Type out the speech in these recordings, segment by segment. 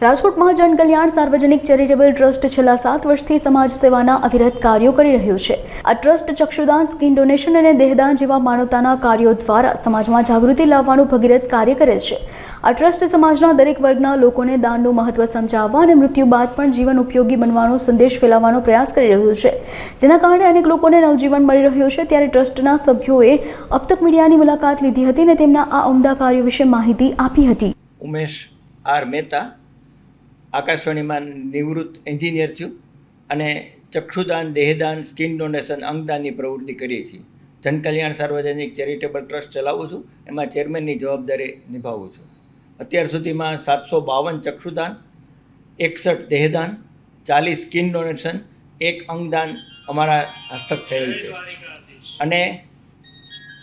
રાજકોટમાં જનકલ્યાણ સાર્વજનિક charitable trust છેલ્લા 7 વર્ષથી સમાજ સેવાના અવિરત કાર્યો કરી રહ્યું છે। આ ટ્રસ્ટ ચક્ષુદાન, સ્કિન ડોનેશન અને દેહદાન જેવા માનવતાના કાર્યો દ્વારા સમાજમાં જાગૃતિ લાવવાનું ભગીરથ કાર્ય કરે છે। આ ટ્રસ્ટ સમાજના દરેક વર્ગના લોકોને દાનનું મહત્વ સમજાવવા અને મૃત્યુ બાદ પણ જીવન ઉપયોગી બનવાનો સંદેશ ફેલાવવાનો પ્રયાસ કરી રહ્યું છે, જેના કારણે અનેક લોકોને નવજીવન મળી રહ્યું છે। ત્યારે ટ્રસ્ટના સભ્યોએ અબતક મીડિયાની મુલાકાત લીધી હતી અને તેમના આ ઉમદા કાર્યો વિશે માહિતી આપી હતી। ઉમેશ આર મહેતા આકાશવાણીમાં નિવૃત્ત એન્જિનિયર છું અને ચક્ષુદાન, દેહદાન, સ્કિન ડોનેશન, અંગદાનની પ્રવૃત્તિ કરીએ છીએ। જનકલ્યાણ સાર્વજનિક ચેરિટેબલ ટ્રસ્ટ ચલાવું છું, એમાં ચેરમેનની જવાબદારી નિભાવું છું। અત્યાર સુધીમાં 752 ચક્ષુદાન, 61 દેહદાન, 40 સ્કિન ડોનેશન, 1 અંગદાન અમારા હસ્તક થયેલ છે। અને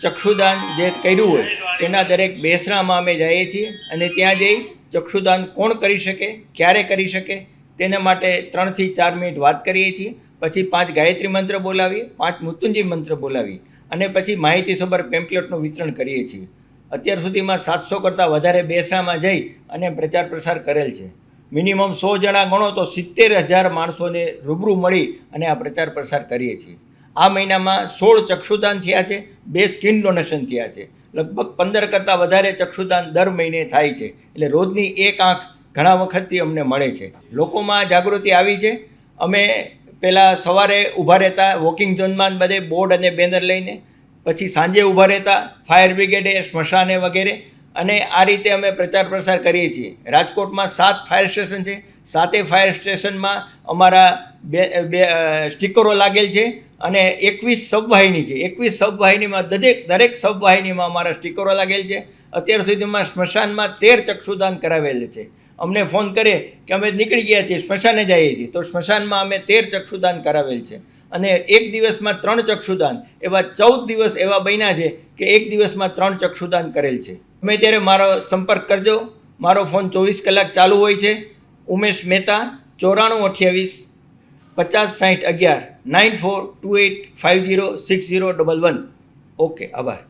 ચક્ષુદાન જે કર્યું હોય તેના દરેક બેસરામાં અમે જઈએ છીએ અને ત્યાં જઈ ચક્ષુદાન કોણ કરી શકે, ક્યારે કરી શકે તેના માટે 3 થી 4 મિનિટ વાત કરીએ છીએ। પછી 5 ગાયત્રી મંત્ર બોલાવીએ, 5 મૃત્યુંજય મંત્ર બોલાવીએ અને પછી માહિતીસભર પેમ્પલેટનું વિતરણ કરીએ છીએ। અત્યાર સુધીમાં 700 કરતાં વધારે બેસરામાં જઈ અને પ્રચાર પ્રસાર કરેલ છે। મિનિમમ 100 જણા ગણો તો 70,000 માણસોને રૂબરૂ મળી અને આ પ્રચાર પ્રસાર કરીએ છીએ। આ મહિનામાં 16 ચક્ષુદાન થયા છે, 2 સ્કિન ડોનેશન થયા છે। લગભગ 15 કરતાં વધારે ચક્ષુદાન દર મહિને થાય છે, એટલે રોજની એક આંખ ઘણા વખતથી અમને મળે છે। લોકોમાં જાગૃતિ આવી છે। અમે પહેલાં સવારે ઊભા રહેતા વોકિંગ ઝોનમાં બધે બોર્ડ અને બેનર લઈને, પછી સાંજે ઊભા રહેતા ફાયર બ્રિગેડે, સ્મશાને વગેરે, અને આ રીતે અમે પ્રચાર પ્રસાર કરીએ છીએ। રાજકોટમાં 7 ફાયર સ્ટેશન છે, 7 ફાયર સ્ટેશનમાં અમારા બે સ્ટીકરો લાગેલ છે અને 21 સબવાહિની છે। 21 સબવાહિનીમાં દરેક સબવાહિનીમાં અમારા સ્ટીકરો લાગેલ છે। અત્યાર સુધીમાં સ્મશાનમાં 13 ચક્ષુદાન કરાવેલ છે। અમને ફોન કરે કે અમે નીકળી ગયા છીએ, સ્મશાને જઈએ છીએ, તો સ્મશાનમાં અમે 13 ચક્ષુદાન કરાવેલ છે। અને એક દિવસમાં 3 ચક્ષુદાન, એવા 14 દિવસ એવા બન્યા છે કે એક દિવસમાં 3 ચક્ષુદાન કરેલ છે। તમે ત્યારે મારો સંપર્ક કરજો। મારો ફોન 24 કલાક ચાલુ હોય છે। ઉમેશ મહેતા 9428 50 60 11 9428506011। ઓકે, આભાર।